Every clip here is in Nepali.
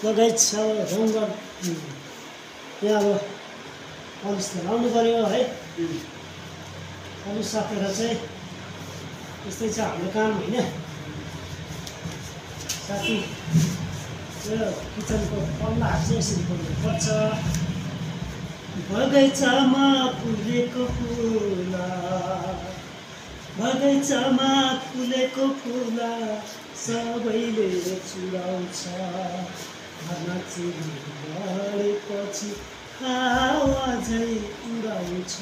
लगायत छ रङ्ग यहाँ अब पलिस त लाउनु पर्यो है। पलिस सकेर चाहिँ यस्तै छ हाम्रो काम होइन साथी। यो किचनको पल्लाहरू चाहिँ यसरी गर्नुपर्छ। बगैँचामा फुलेको फुला, बगैँचामा फुलेको फुला सबैले चुडाउँछ। घरमा चेली बढेपछि हावा झै उडाउँछ।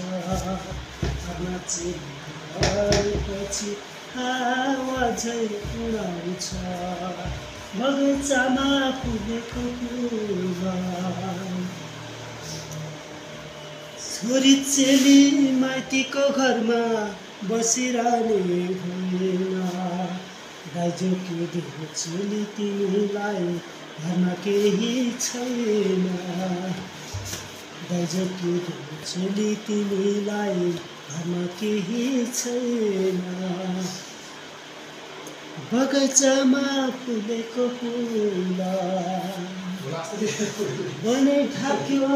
घरमा चेली बढेपछि हावा झै उडाउँछ। बगैँचामा फुलेको फुला, छोरी चेली माइतीको घरमा बसिरहने होइन। दाइजो के दियो चेली तिमीलाई घरमा केही छैन। दाइजो के दियो चेली तिमीलाई घरमा केही छैन। बगैँचामा फुलेको फुला बनै ढाक्यो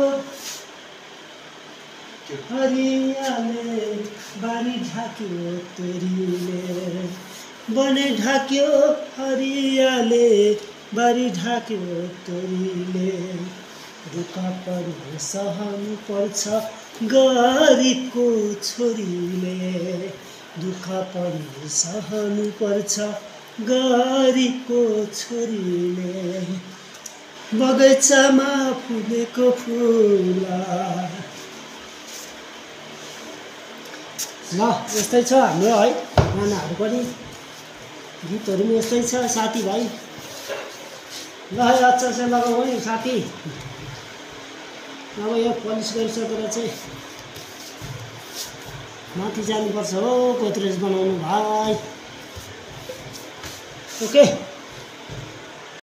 हरियाले, बारी ढाक्यो तोरीले। बनै ढाक्यो हरियाले, बारी ढाक्यो तोरीले। दुःख पनि सहनु पर्छ गरिबको छोरीले। दुःख पनि सहनु पर्छ गरिबको छोरीले। बगैँचामा फुलेको फुला। ल यस्तै छ हाम्रो है गानाहरू पनि, गीतहरू पनि यस्तै छ साथीभाइ। ल अच्छा चाहिँ लगाऊ है साथी। अब यो पलिस गरिसकेर चाहिँ माथि जानुपर्छ हो गोदरेज बनाउनु भाइ। ओके।